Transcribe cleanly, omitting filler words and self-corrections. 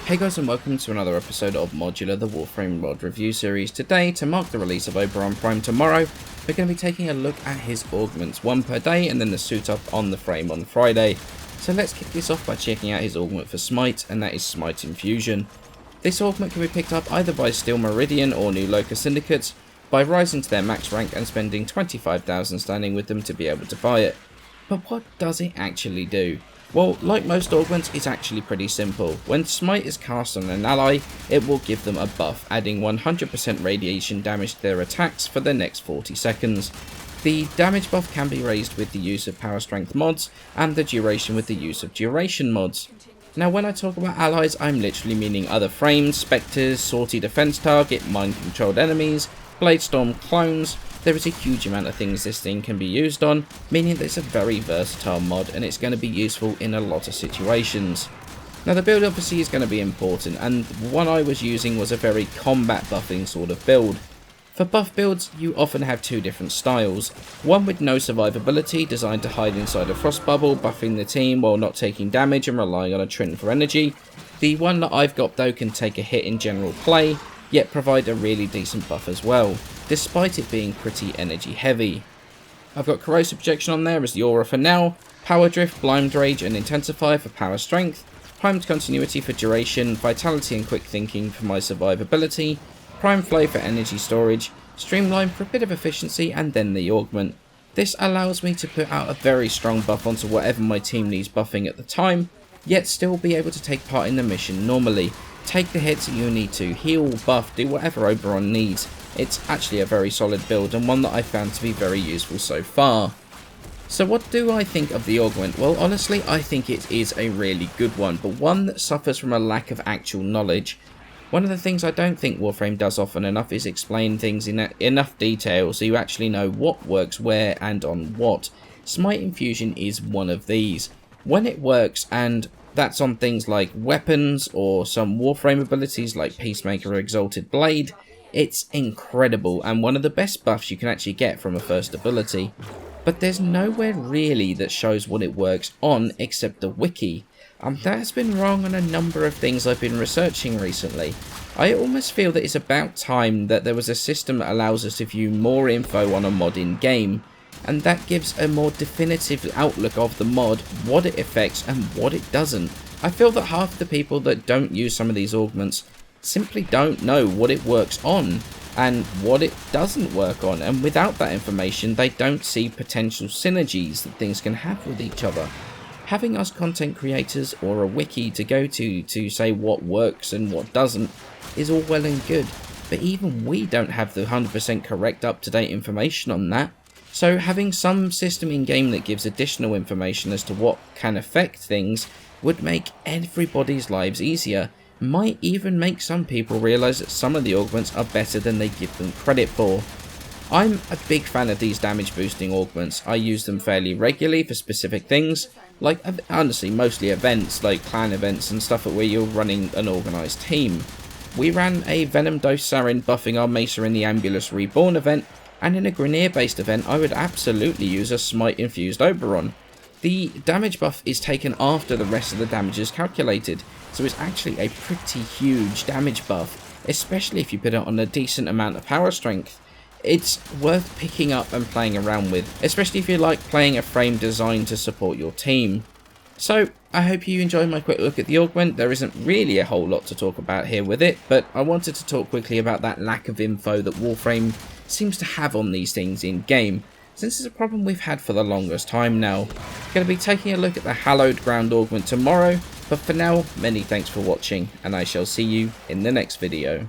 Hey guys, and welcome to another episode of Modular, the Warframe mod review series. Today, to mark the release of Oberon Prime tomorrow, we're going to be taking a look at his augments, one per day, and then the suit up on the frame on Friday. So let's kick this off by checking out his augment for Smite, and that is Smite Infusion. This augment can be picked up either by Steel Meridian or New Loca Syndicates, by rising to their max rank and spending 25,000 standing with them to be able to buy it. But what does it actually do? Well, like most augments, it's actually pretty simple. When Smite is cast on an ally, it will give them a buff, adding 100% radiation damage to their attacks for the next 40 seconds. The damage buff can be raised with the use of power strength mods, and the duration with the use of duration mods. Now when I talk about allies, I'm literally meaning other frames, spectres, sortie defense target, mind controlled enemies, Bladestorm clones. There is a huge amount of things this thing can be used on, meaning that it's a very versatile mod and it's going to be useful in a lot of situations. Now the build obviously is going to be important, and the one I was using was a very combat buffing sort of build. For buff builds, you often have two different styles. One with no survivability, designed to hide inside a frost bubble, buffing the team while not taking damage and relying on a trin for energy. The one that I've got though can take a hit in general play, yet provide a really decent buff as well, despite it being pretty energy heavy. I've got corrosive projection on there as the aura for now, power drift, blind rage and intensify for power strength, primed continuity for duration, vitality and quick thinking for my survivability, prime flow for energy storage, streamline for a bit of efficiency, and then the augment. This allows me to put out a very strong buff onto whatever my team needs buffing at the time, yet still be able to take part in the mission normally. Take the hits that you need to, heal, buff, do whatever Oberon needs. It's actually a very solid build and one that I found to be very useful so far. So what do I think of the augment? Well, honestly, I think it is a really good one, but one that suffers from a lack of actual knowledge. One of the things I don't think Warframe does often enough is explain things in enough detail so you actually know what works where and on what. Smite Infusion is one of these. When it works, and that's on things like weapons or some Warframe abilities like Peacemaker or Exalted Blade, it's incredible and one of the best buffs you can actually get from a first ability. But there's nowhere really that shows what it works on except the wiki. That's been wrong on a number of things I've been researching recently. I almost feel that it's about time that there was a system that allows us to view more info on a mod in game, and that gives a more definitive outlook of the mod, what it affects and what it doesn't. I feel that half the people that don't use some of these augments simply don't know what it works on and what it doesn't work on, and without that information they don't see potential synergies that things can have with each other. Having us content creators or a wiki to go to say what works and what doesn't is all well and good, but even we don't have the 100% correct up-to-date information on that. So having some system in game that gives additional information as to what can affect things would make everybody's lives easier. Might even make some people realise that some of the augments are better than they give them credit for. I'm a big fan of these damage boosting augments. I use them fairly regularly for specific things, like honestly mostly events like clan events and stuff where you're running an organised team. We ran a Venom Dose Sarin buffing our Mesa in the Ambulance Reborn event, and in a Grineer based event I would absolutely use a Smite infused Oberon. The damage buff is taken after the rest of the damage is calculated, so it's actually a pretty huge damage buff, especially if you put it on a decent amount of power strength. It's worth picking up and playing around with, especially if you like playing a frame designed to support your team. So, I hope you enjoyed my quick look at the augment. There isn't really a whole lot to talk about here with it, but I wanted to talk quickly about that lack of info that Warframe seems to have on these things in game, since it's a problem we've had for the longest time now. Going to be taking a look at the Hallowed Ground augment tomorrow, but for now, many thanks for watching, and I shall see you in the next video.